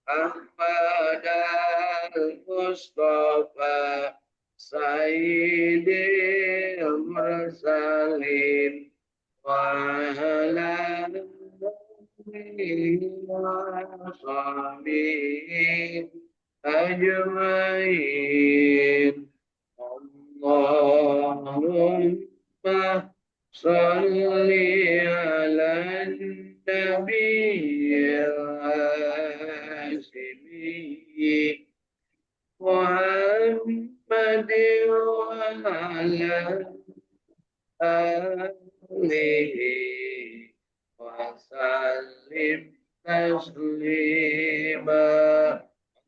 Ahmad al-Mustafa Sayyidil Mursalin wa ala alihi wa sahbihi ajmain. Allahumma salli ala nabiyil hasimi Muhammad wa ala alihi wa sallim taslima.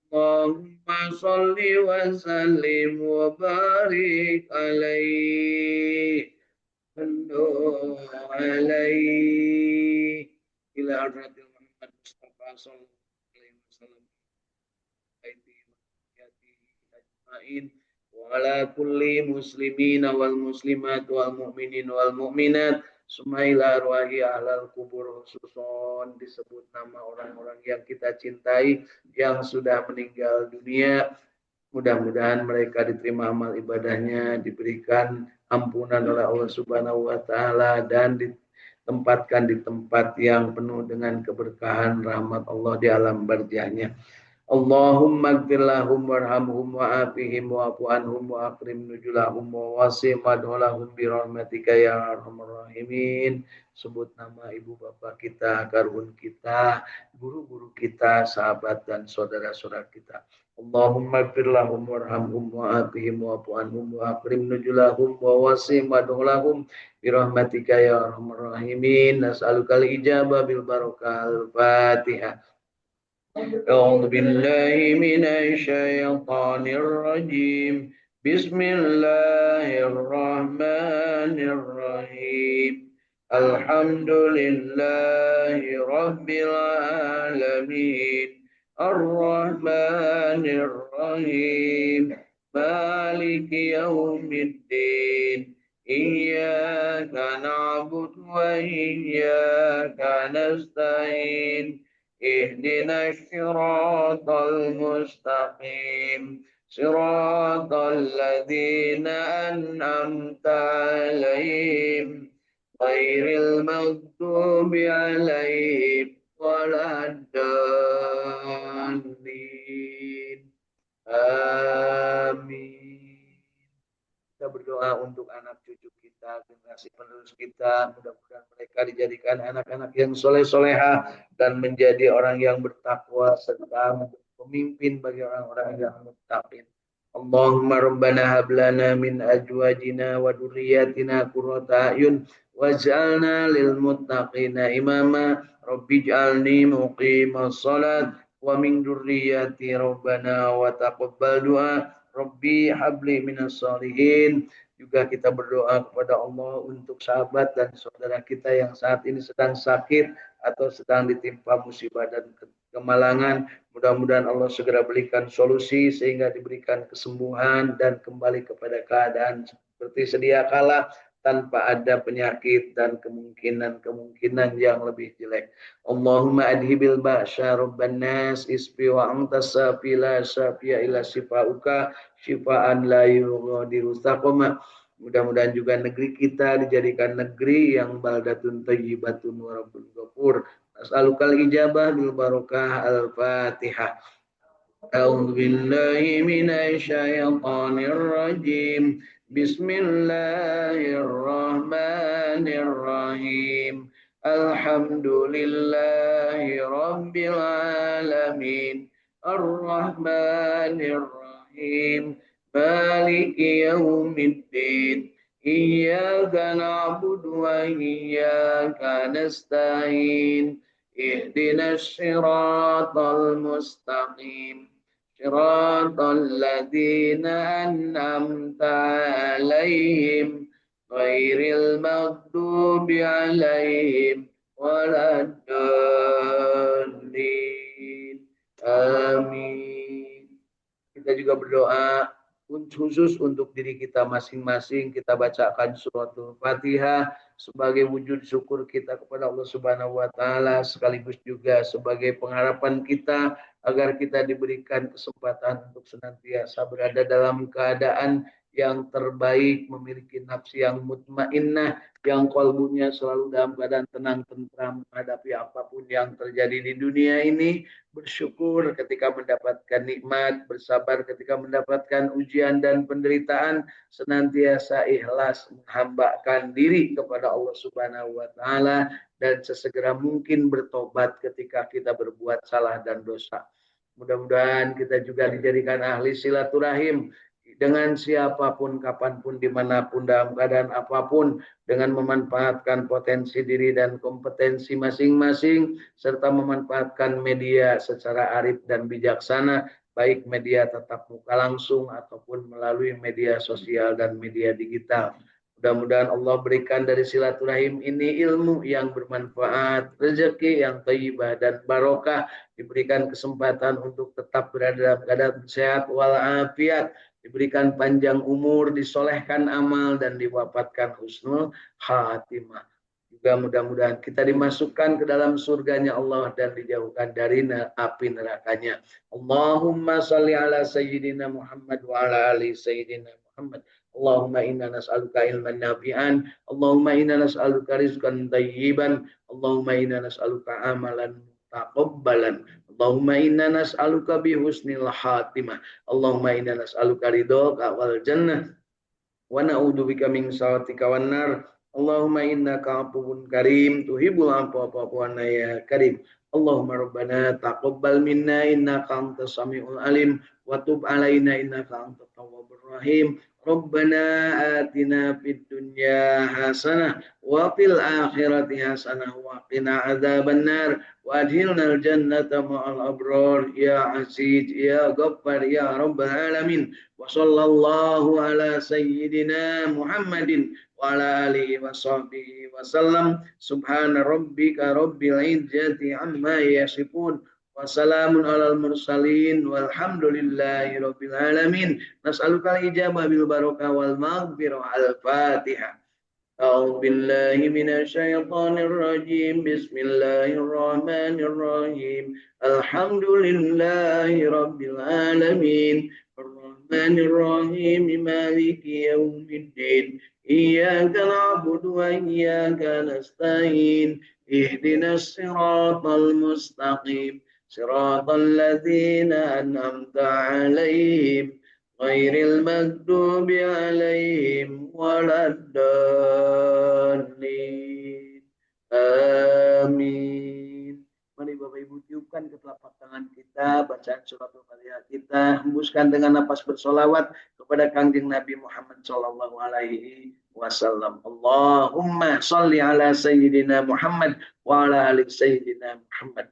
Allahumma salli wa sallim wa barik alaihi sallu alaihi ila hadratil Muhammad Mustafa sallallahu alaihi wasallam ajmain wa ala kulli muslimin wal muslimat wal mu'minin wal mu'minat sumaila arwahi ahlal kubur khususon disebut nama orang-orang yang kita cintai yang sudah meninggal dunia. Mudah-mudahan mereka diterima amal ibadahnya, diberikan ampunan oleh Allah Subhanahu wa taala dan ditempatkan di tempat yang penuh dengan keberkahan rahmat Allah di alam barzahnya. Allahumma gfir lahum warhamhum wa'afihim wa'fu anhum wa akrim nuzulahum wa wasi' madholahum bi rahmatika ya arhamar rahimin. Sebut nama ibu bapak kita, karun kita, guru-guru kita, sahabat dan saudara-saudara kita. Allahumma gfir lahum warhamhum wa'afihim wa'fu anhum wa akrim nuzulahum wa wasi' madholahum bi rahmatika ya arhamar rahimin. Nas'alukal ijabah bil barakal Fatihah. أعوذ بالله من الشيطان الرجيم بسم الله الرحمن الرحيم الحمد لله رب العالمين الرحمن الرحيم مالك يوم الدين إياك نعبد وإياك نستعين اهدنا الصراط المستقيم صراط الذين أنعمت عليهم غير المغضوب عليهم ولا الضالين آمين. Kita berdoa untuk anak cucu kita, generasi penerus kita, mudah-mudahan mereka dijadikan anak-anak yang soleh-soleha dan menjadi orang yang bertakwa serta pemimpin bagi orang-orang yang muttaqin. Allahumma rabbana hablana min azwajina wa dhurriyyatina qurrata a'yun waj'alna lil muttaqina imama rabbij'alni muqimas shalat wa min dhurriyyati rabbana wa taqabbal du'a Rabbi habli minas shalihin. Juga kita berdoa kepada Allah untuk sahabat dan saudara kita yang saat ini sedang sakit atau sedang ditimpa musibah dan kemalangan. Mudah-mudahan Allah segera berikan solusi sehingga diberikan kesembuhan dan kembali kepada keadaan seperti sedia kala tanpa ada penyakit dan kemungkinan yang lebih jelek. Allahumma adhibil ba'sya rabban nas isfi wa anta safi la syafi'a ila shifa'uka syifaan la yughadiru saqama. Mudah-mudahan juga negeri kita dijadikan negeri yang baldatun thayyibatun wa rabbun ghafur. As'alukal ijabah bil barakah al-Fatihah. A'udzu billahi minasy syaithanir rajim. Bismillahirrahmanirrahim. Alhamdulillahi rabbil alamin. Ar-Rahmanir Rahim. Maliki yaumiddin. Iyyaka na'budu wa iyyaka nasta'in. Ihdinas siratal mustaqim. Siratal ladzina an'amta 'alaihim ghairil maghdubi 'alaihim waladdallin. Amin. Kita juga berdoa khusus untuk diri kita masing-masing. Kita bacakan suratul Fatihah sebagai wujud syukur kita kepada Allah Subhanahu wa taala, sekaligus juga sebagai pengharapan kita agar kita diberikan kesempatan untuk senantiasa berada dalam keadaan yang terbaik, memiliki nafsi yang mutmainnah, yang kalbunya selalu dalam keadaan tenang, tentram menghadapi apapun yang terjadi di dunia ini, bersyukur ketika mendapatkan nikmat, bersabar ketika mendapatkan ujian dan penderitaan, senantiasa ikhlas menghambakan diri kepada Allah Subhanahu wa taala dan sesegera mungkin bertobat ketika kita berbuat salah dan dosa. Mudah-mudahan kita juga dijadikan ahli silaturahim dengan siapapun, kapanpun, dimanapun, dalam keadaan apapun, dengan memanfaatkan potensi diri dan kompetensi masing-masing, serta memanfaatkan media secara arif dan bijaksana, baik media tatap muka langsung ataupun melalui media sosial dan media digital. Mudah-mudahan Allah berikan dari silaturahim ini ilmu yang bermanfaat, rezeki yang thayyibah dan barokah, diberikan kesempatan untuk tetap berada dalam keadaan sehat walafiat, diberikan panjang umur, disolehkan amal, dan diwafatkan husnul khatimah. Juga mudah-mudahan kita dimasukkan ke dalam surganya Allah dan dijauhkan dari api nerakanya. Allahumma salli ala Sayyidina Muhammad wa ala ali Sayyidina Muhammad. Allahumma inna nas'aluka ilman nafi'an. Allahumma inna nas'aluka rizqan thayyiban. Allahumma inna nas'aluka amalan taqabbalan. Allahumma inna nas'aluka bi husnil khatimah. Allahumma inna nas'aluka ridhaka wal jannah wa na'udzubika min sakhatika wan nar. Allahumma innaka afuwun karim tuhibbul afwa fa'fu anna ya karim. Allahumma rabbana taqabbal minna innaka antas samiul alim wa tub alaina innaka antat tawwabur rahim. Rabbana atina fid dunya hasanah wa fil akhirati hasanah wa qina adzabannar wa adkhilnal jannata ma'al abrar ya aziz ya ghaffar ya rabbal alamin. Wa sallallahu ala sayyidina Muhammadin wa ala alihi wa sahbihi wa sallam. Subhana rabbika rabbil izzati amma yasifun. Wassalamun alal mursalin walhamdulillahi rabbil alamin. Nas'alukal ijabah bil barakah wal maghfirah. Al-Fatihah. A'udzu billahi minasy syaithanir rajim. Bismillahirrahmanirrahim. Alhamdulillahi rabbil alamin. Ar-Rahmanir Rahim. Maliki yaumiddin. Iyyaka na'budu wa iyyaka nasta'in. Ihdinas siratal mustaqim. صراط الذين أنعمت عليهم غير المغضوب عليهم ولا الضالين. Amin. Mari Bapak Ibu tiupkan ke telapak tangan kita, bacaan surat Al-Fatihah kita, hembuskan dengan nafas bersolawat kepada Kangjeng Nabi Muhammad sallallahu alaihi wasallam. Allahumma sholli ala sayyidina Muhammad wa ala ali sayyidina Muhammad.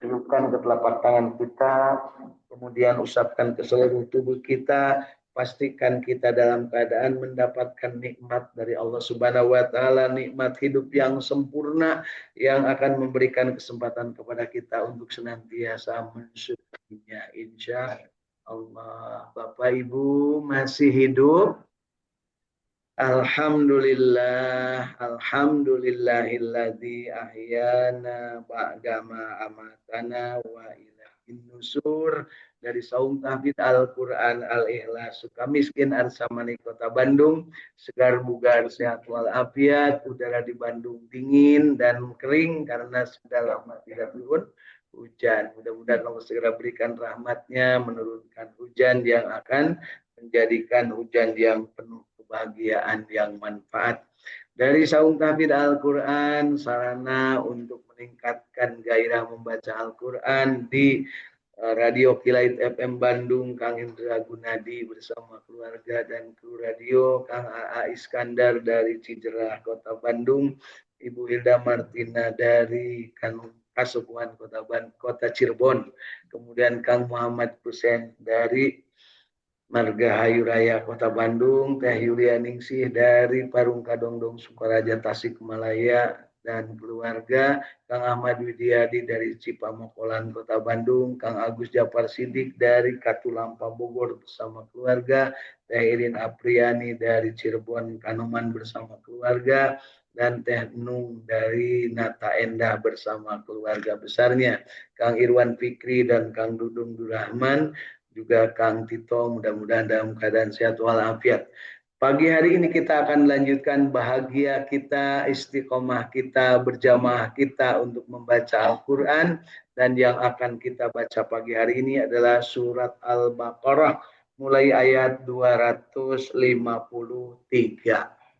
Tiupkan ke telapak tangan kita, kemudian usapkan ke seluruh tubuh kita. Pastikan kita dalam keadaan mendapatkan nikmat dari Allah Subhanahu wa taala, nikmat hidup yang sempurna yang akan memberikan kesempatan kepada kita untuk senantiasa mensyukurinya insya Allah. Bapak Ibu masih hidup? Alhamdulillah, alhamdulillahilladzi ahyana ba'dama amatana wa ilaihin nusur. Dari Saung Tahfidz Al-Quran Al-Ikhlas Sukamiskin Arsamani Kota Bandung. Segar bugar sehat walafiat. Udara di Bandung dingin dan kering karena sudah lama tidak turun hujan. Mudah-mudahan Allah segera berikan rahmatnya, menurunkan hujan yang akan menjadikan hujan yang penuh kebahagiaan yang manfaat. Dari Saung Tahfidz Al-Quran, sarana untuk meningkatkan gairah membaca Al-Quran di Radio Kilait FM Bandung, Kang Indra Gunadi bersama keluarga dan kru radio, Kang A.A. Iskandar dari Cijerah Kota Bandung, Ibu Hilda Martina dari Kasukuan Kota Cirebon, kemudian Kang Muhammad Kusen dari Margahayu Raya Kota Bandung, Teh Yulia Ningsih dari Parung Kadongdong Sukaraja Tasikmalaya, dan keluarga, Kang Ahmad Widiadi dari Cipamokolan Kota Bandung, Kang Agus Japar Sidik dari Katulampa Bogor bersama keluarga, Teh Irin Apriani dari Cirebon Kanoman bersama keluarga, dan Teh Nung dari Nata Endah bersama keluarga besarnya, Kang Irwan Fikri dan Kang Dudung Durrahman, juga Kang Tito, mudah-mudahan dalam keadaan sehat walafiat. Pagi hari ini kita akan lanjutkan bahagia kita, istiqomah kita, berjamaah kita untuk membaca Al-Quran. Dan yang akan kita baca pagi hari ini adalah surat Al-Baqarah, mulai ayat 253.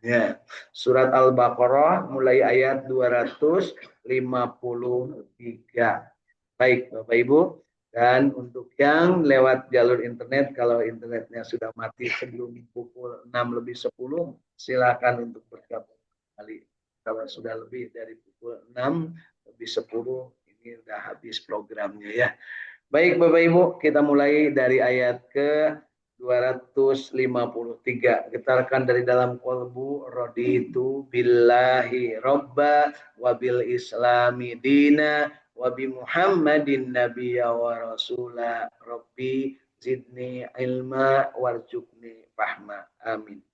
Ya. Surat Al-Baqarah mulai ayat 253. Baik Bapak Ibu. Dan untuk yang lewat jalur internet, kalau internetnya sudah mati sebelum pukul 6:10, silakan untuk bergabung kembali. Kalau sudah lebih dari pukul 6:10, ini sudah habis programnya ya. Baik Bapak Ibu, kita mulai dari ayat ke 253. Getarkan dari dalam kolbu, raditu billahi robba wabil islami dina wabi Muhammadin nabiyya wa rasula rabbi zidni ilma warjukni fahma. Amin.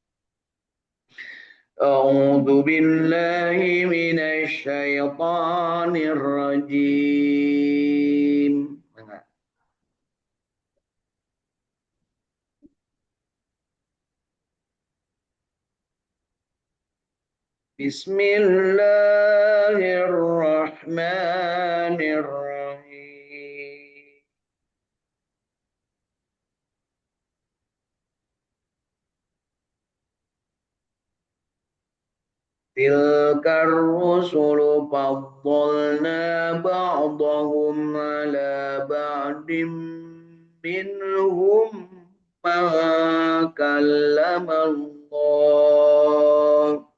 A'udzu billahi minasy syaithanir rajim. Bismillahirrahmanirrahim. Tilkar rusulu faddalna ba'dahum ala ba'dim minhum ma kallama Allah.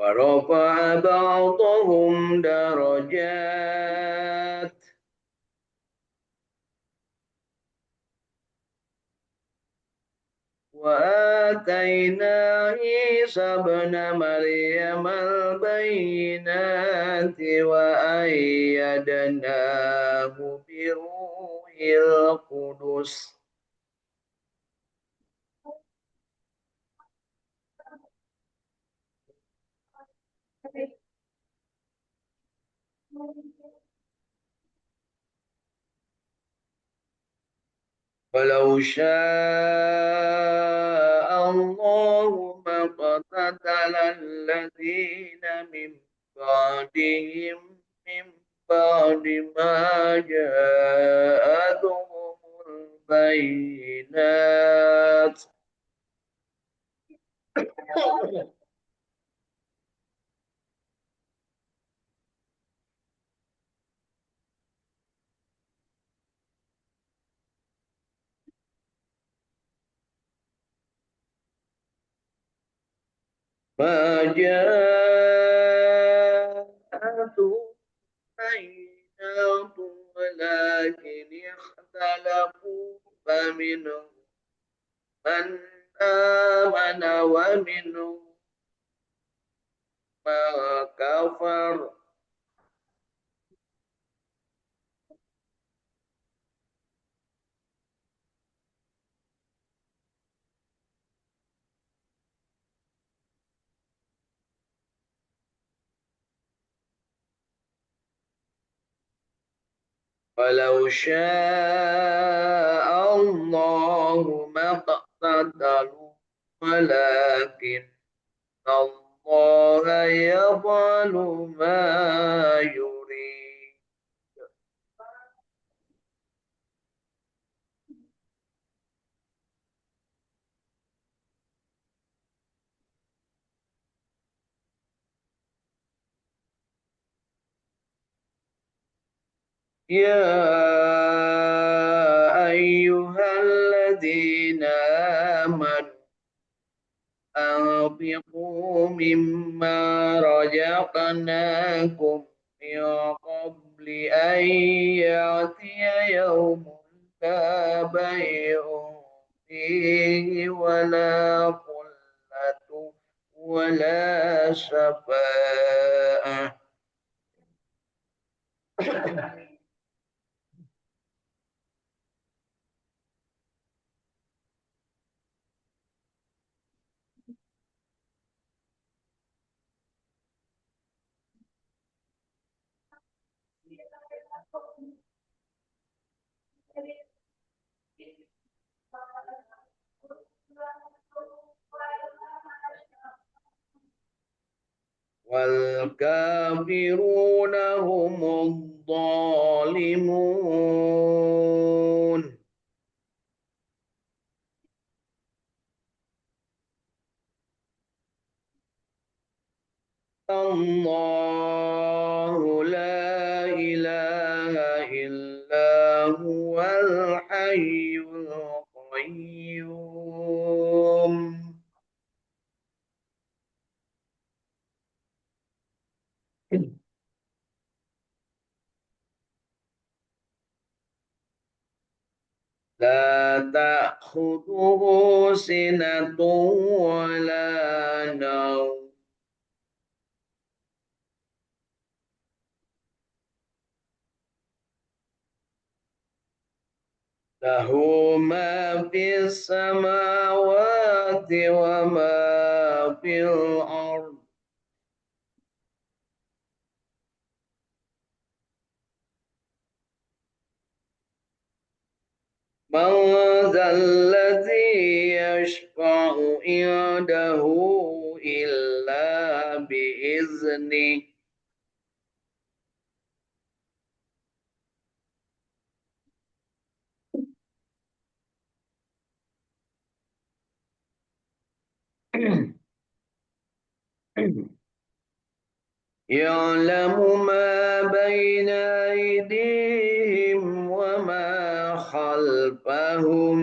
Wa rafa'a ba'dahum darajat. وآتينا عيسى ابن مريم البينات وأيدناه بروح القدس ولو شاء الله ما اقتتل الذين من بعدهم من بعد ما جاءتهم البينات ما جاءتهم البينات ولكن اختلفوا فمنهم من آمن ومنهم ما كفر ولو شاء الله ما اقتتلوا ولكن الله يفعل ما يريد. يا أيها الذين آمنوا أنفقوا مما رزقناكم من أن يأتي يوم لا بيع فيه ولا خلة ولا شفاعة. والكافرون هم الظالمون. الله لا إله إلا هو الحي القيوم. لا تأخذه سنة ولا نوم. له ما في السماوات وما في الأرض. من ذا الذي يشفع عنده إلا بإذنه. يعلم ما بين أيديهم وما خلفهم.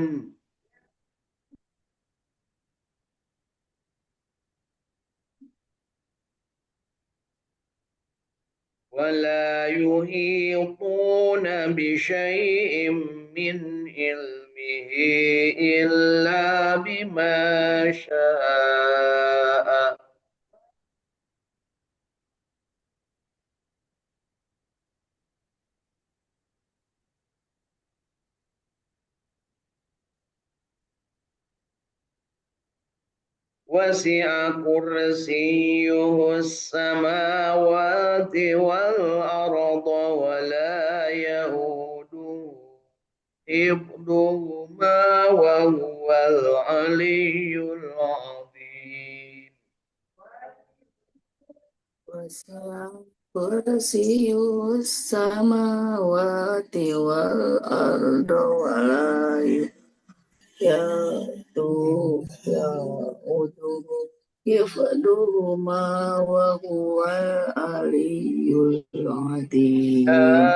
ولا يحيطون بشيء من علمه إلا بما شاء. وسع كرسيه السماوات والأرض ولا يؤوده حفظهما وهو العلي العظيم. وسع كرسيه السماوات والأرض ولا يؤوده حفظهما وهو العلي العظيم. لا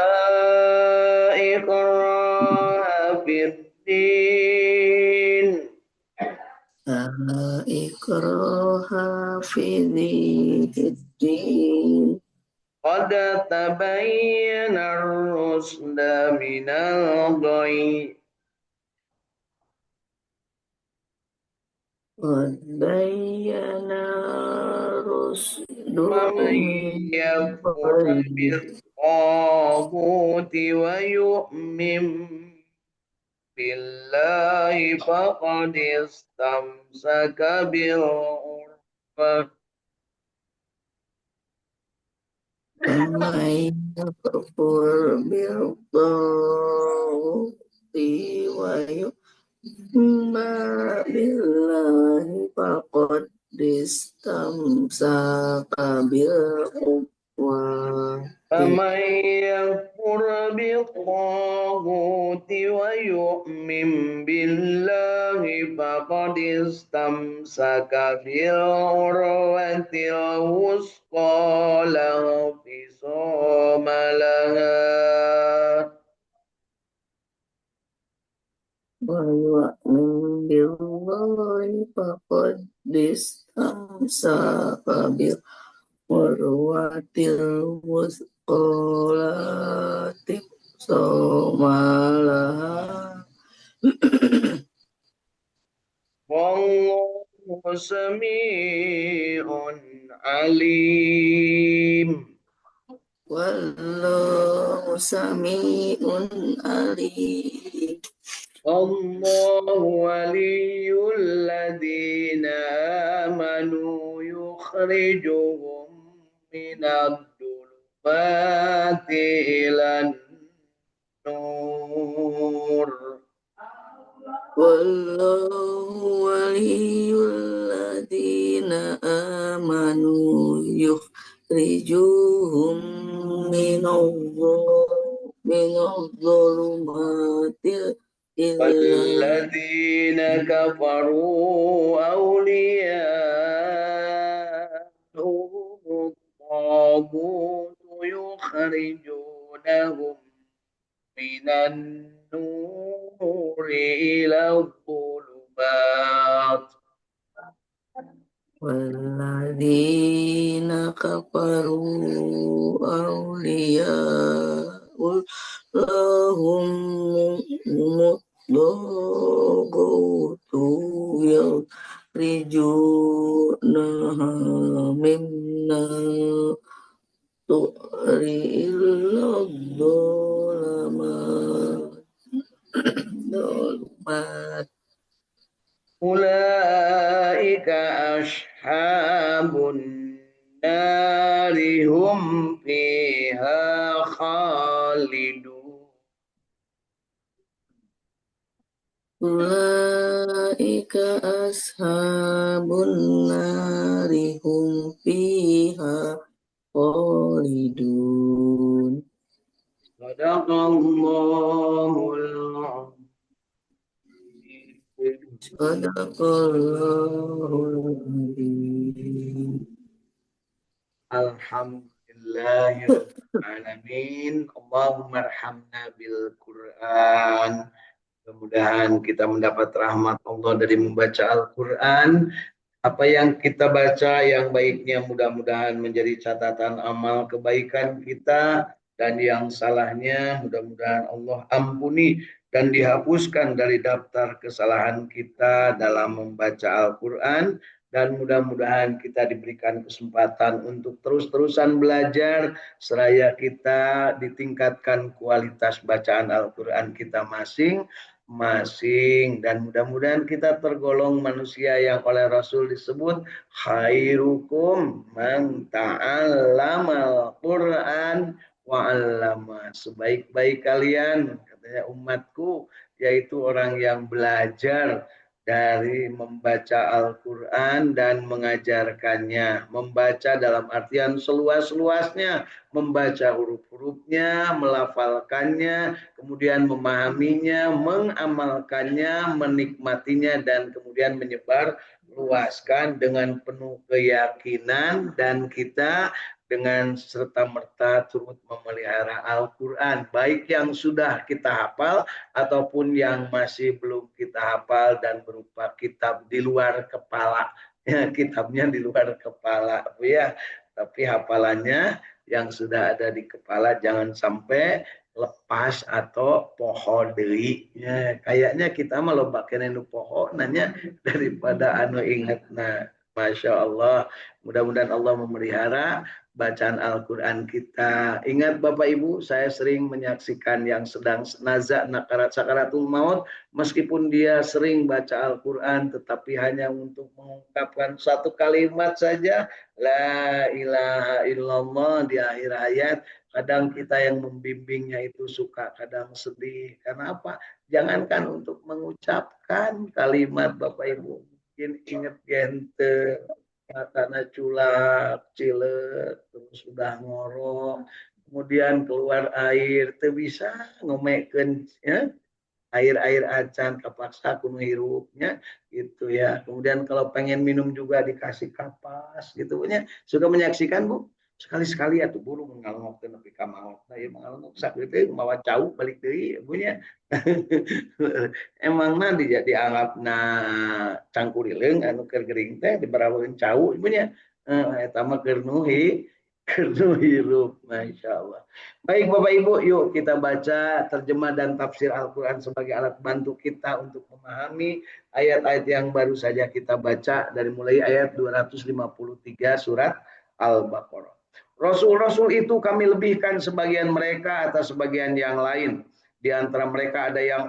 إكراه في الدين. لا إكراه في الدين. قد تبين الرشد من الغي. قد بين الرشد فمن من يكفر الغي. بالطاغوت ويؤمن بالله فقد استمسك بالعروة. ومن يكفر بالطاغوت ويؤمن بالله فقد استمسك بالعروة فمن يكفر بالطاغوت ويؤمن بالله فقد استمسك بالعروة الوثقى لا انفصام لها. ويؤمن بالله فقد استمسك بالعروة الوثقى والناقلات صومالها Wallahu sami'un alim. والله سميع عليم الله ولي الذين آمنوا يخرجهم من الظلمات إلى النور. والله ولي الذين آمنوا يخرجوهم من الظلمات إلى والذين كفروا أولياءهم الطاغوت يخرجونهم من النور إلى الظلمات. والذين كفروا أولياء لهم الطاغوت يخرجونها من النار إلى الظلمات أولئك أصحاب النار هم فيها خالدون. أولئك أصحاب النار هم فيها خالدون صدق الله العظيم. صدق الله العظيم Alhamdulillahirrahmanirrahim. Allahumma arhamna bil Quran. Mudah-mudahan kita mendapat rahmat Allah dari membaca Al-Quran. Apa yang kita baca yang baiknya mudah-mudahan menjadi catatan amal kebaikan kita, dan yang salahnya mudah-mudahan Allah ampuni dan dihapuskan dari daftar kesalahan kita dalam membaca Al-Quran. Dan mudah-mudahan kita diberikan kesempatan untuk terus-terusan belajar seraya kita ditingkatkan kualitas bacaan Al-Quran kita masing-masing, dan mudah-mudahan kita tergolong manusia yang oleh Rasul disebut khairukum man ta'allamal Quran wa 'allama. Sebaik-baik kalian, katanya umatku, yaitu orang yang belajar dari membaca Al-Quran dan mengajarkannya. Membaca dalam artian seluas-luasnya, membaca huruf-hurufnya, melafalkannya, kemudian memahaminya, mengamalkannya, menikmatinya, dan kemudian menyebar luaskan dengan penuh keyakinan, dan kita dengan serta-merta turut memelihara Al-Quran, baik yang sudah kita hafal ataupun yang masih belum kita hafal dan berupa kitab di luar kepala. Ya, kitabnya di luar kepala, Bu ya. Tapi hafalannya yang sudah ada di kepala jangan sampai lepas atau pohon deui. Ya, kayaknya kita mah loba kene nu pohon nanya daripada anu ingat. Nah, Masya Allah, mudah-mudahan Allah memelihara bacaan Al-Quran kita. Ingat Bapak Ibu, saya sering menyaksikan yang sedang nazak nakarat sakaratul maut, meskipun dia sering baca Al-Quran, tetapi hanya untuk mengungkapkan satu kalimat saja, La ilaha illallah di akhir ayat. Kadang kita yang membimbingnya itu suka kadang sedih. Karena apa? Jangankan untuk mengucapkan kalimat Bapak Ibu, mungkin ingat gente matana culak, cilet, terus sudah ngorok, kemudian keluar air, itu bisa ngomekeun ya, air-air acan kapaksa kuno hirupnya gitu ya. Kemudian kalau pengen minum juga dikasih kapas gitu punya. Suka menyaksikan Bu? Sekali-sekali atuh buru mengalungok nepi ka maot. Nah, ieu mengalungok sakitu mawa cau balik deui punya. Emang nanti jadi dianggap cangkurileung anu keur gering teh dibaraweun cau punya. Eta mah keur nuhi Kernu hirup, Masya Allah. Baik Bapak Ibu, yuk kita baca terjemah dan tafsir Al-Quran sebagai alat bantu kita untuk memahami ayat-ayat yang baru saja kita baca dari mulai ayat 253 surat Al-Baqarah. Rasul-rasul itu kami lebihkan sebagian mereka atas sebagian yang lain. Di antara mereka ada yang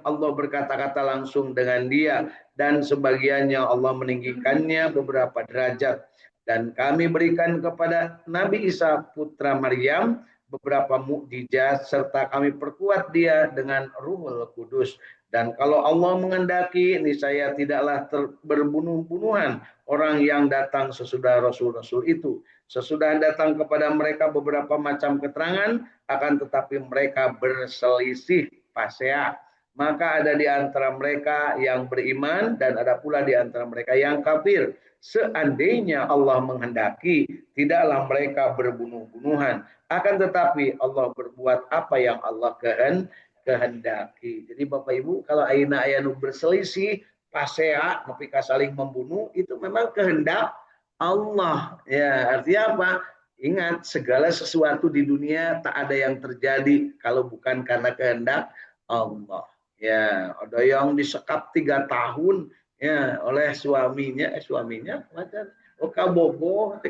Allah berkata-kata langsung dengan dia, dan sebagian yang Allah meninggikannya beberapa derajat. Dan kami berikan kepada Nabi Isa putra Maryam beberapa mukjizat serta kami perkuat dia dengan Ruhul Kudus. Dan kalau Allah menghendaki, niscaya tidaklah berbunuh-bunuhan orang yang datang sesudah Rasul-Rasul itu. Sesudah datang kepada mereka beberapa macam keterangan, akan tetapi mereka berselisih pasea. Maka ada di antara mereka yang beriman dan ada pula di antara mereka yang kafir. Seandainya Allah menghendaki, tidaklah mereka berbunuh-bunuhan. Akan tetapi Allah berbuat apa yang Allah kehendaki. Jadi Bapak Ibu, kalau ayeuna aya nu berselisih, pasea, nepika saling membunuh, itu memang kehendak Allah. Ya, artinya apa? Ingat, segala sesuatu di dunia tak ada yang terjadi kalau bukan karena kehendak Allah. Ya, ada yang disekap 3 tahun ya oleh suaminya macam kabogo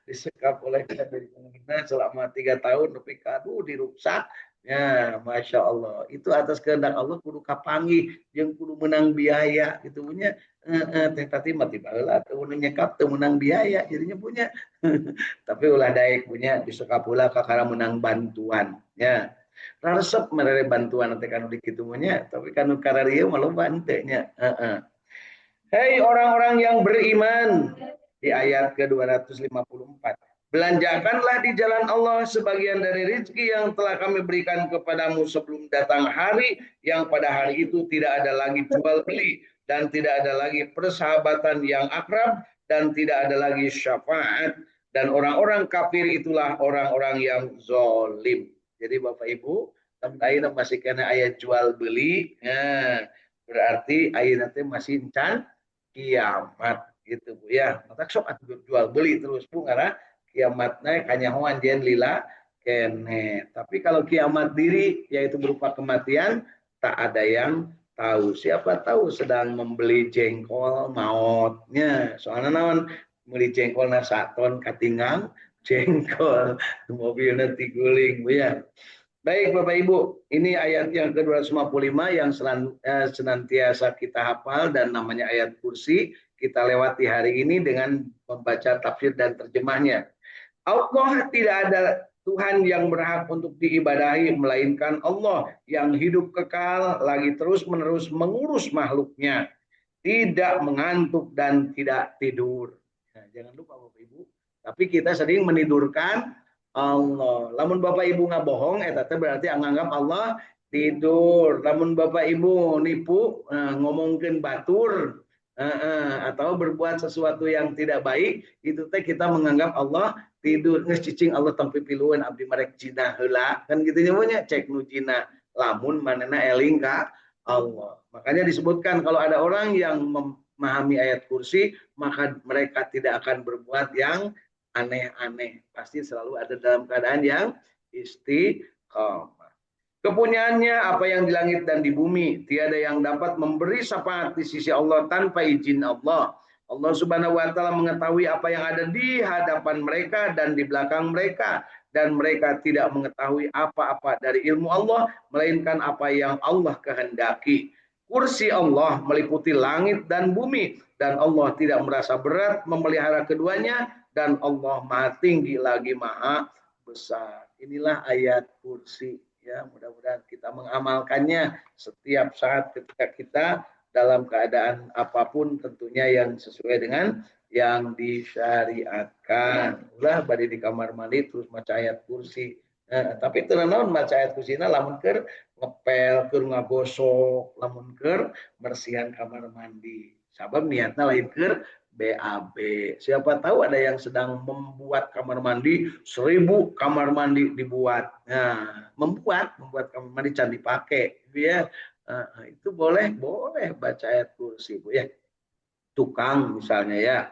disekap oleh Kadina selama 3 tahun tapi kadu diruksak ya, Masya Allah, itu atas kehendak Allah kudu kapangi yang kudu menang biaya gitu punya teh tati mati baheula teu nyekap teu menang biaya jadinya punya tapi ulah daek punya disekap pula kakara menang bantuan ya. Resep mereka bantuan nanti kan dikitu nya, tapi kan kararieu malu bantenya. Hei orang-orang yang beriman, di ayat ke-254. Belanjakanlah di jalan Allah sebagian dari rezeki yang telah kami berikan kepadamu sebelum datang hari yang pada hari itu tidak ada lagi jual beli dan tidak ada lagi persahabatan yang akrab dan tidak ada lagi syafaat, dan orang-orang kafir itulah orang-orang yang zolim. Jadi Bapak Ibu, ayeuna masih kena ayat jual beli, nah, berarti ayeuna teh masih encan kiamat gitu Bu ya. Maka sok jual beli terus Bu karena kiamatnya kanyahoan jen lila kene. Tapi kalau kiamat diri yaitu berupa kematian tak ada yang tahu. Siapa tahu sedang membeli jengkol mautnya. Soalnya naon beli jengkol na saton katinggang jengkol mobilnya tiguling Bu ya. Baik Bapak Ibu, ini ayat yang ke-255 yang senantiasa kita hafal dan namanya ayat kursi. Kita lewati hari ini dengan membaca tafsir dan terjemahnya. Allah tidak ada Tuhan yang berhak untuk diibadahi melainkan Allah yang hidup kekal lagi terus-menerus mengurus makhluknya, tidak mengantuk dan tidak tidur. Nah, jangan lupa Bapak Ibu, tapi kita sering menidurkan Allah. Lamun Bapak Ibu ngabohong, eta berarti anggap Allah tidur. Lamun Bapak Ibu nipu, ngomongin batur, atau berbuat sesuatu yang tidak baik, itu teh kita menganggap Allah tidur. Nges cicing Allah tempi piluan abdi marek cina heula, kan gitu nyebutnya cek nu cina. Lamun manena eling ka Allah. Makanya disebutkan kalau ada orang yang memahami ayat kursi, maka mereka tidak akan berbuat yang aneh-aneh. Pasti selalu ada dalam keadaan yang istiqomah. Kepunyaannya apa yang di langit dan di bumi, tiada yang dapat memberi syafaat di sisi Allah tanpa izin Allah. Allah Subhanahu wa taala mengetahui apa yang ada di hadapan mereka dan di belakang mereka, dan mereka tidak mengetahui apa-apa dari ilmu Allah melainkan apa yang Allah kehendaki. Kursi Allah meliputi langit dan bumi, dan Allah tidak merasa berat memelihara keduanya, dan Allah Maha Tinggi lagi Maha Besar. Inilah ayat kursi ya, mudah-mudahan kita mengamalkannya setiap saat ketika kita dalam keadaan apapun, tentunya yang sesuai dengan yang disyariatkan. Ulah badi di kamar mandi terus maca ayat kursi. Tapi tenan maca ayat kursi lamun keur ngepel, keur ngagosok, lamun keur bersihan kamar mandi. Sabab niatna lain keur BAB. Siapa tahu ada yang sedang membuat kamar mandi, 1000 kamar mandi dibuat. Nah, membuat kamar mandi can dipakai, ya. Itu boleh baca ayat kursi, Bu ya. Tukang misalnya ya.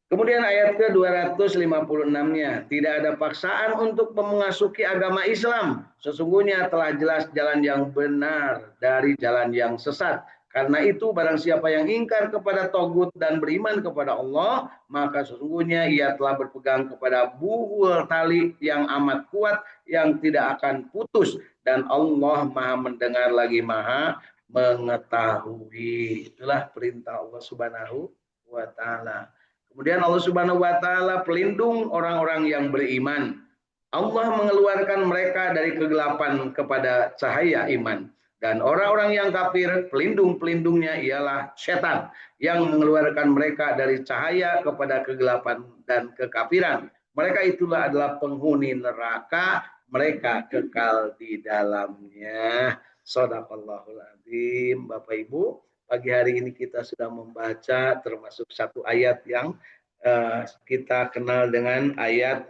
Kemudian ayat ke-256-nya, tidak ada paksaan untuk memasuki agama Islam. Sesungguhnya telah jelas jalan yang benar dari jalan yang sesat. Karena itu barang siapa yang ingkar kepada togut dan beriman kepada Allah, maka sesungguhnya ia telah berpegang kepada buhul tali yang amat kuat yang tidak akan putus. Dan Allah maha mendengar lagi maha mengetahui. Itulah perintah Allah Subhanahu wa Ta'ala. Kemudian Allah Subhanahu wa Ta'ala pelindung orang-orang yang beriman. Allah mengeluarkan mereka dari kegelapan kepada cahaya iman. Dan orang-orang yang kafir, pelindung-pelindungnya ialah setan yang mengeluarkan mereka dari cahaya kepada kegelapan dan kekafiran. Mereka itulah adalah penghuni neraka, mereka kekal di dalamnya. Shadaqallahul adzim. Bapak Ibu, pagi hari ini kita sudah membaca termasuk satu ayat yang kita kenal dengan ayat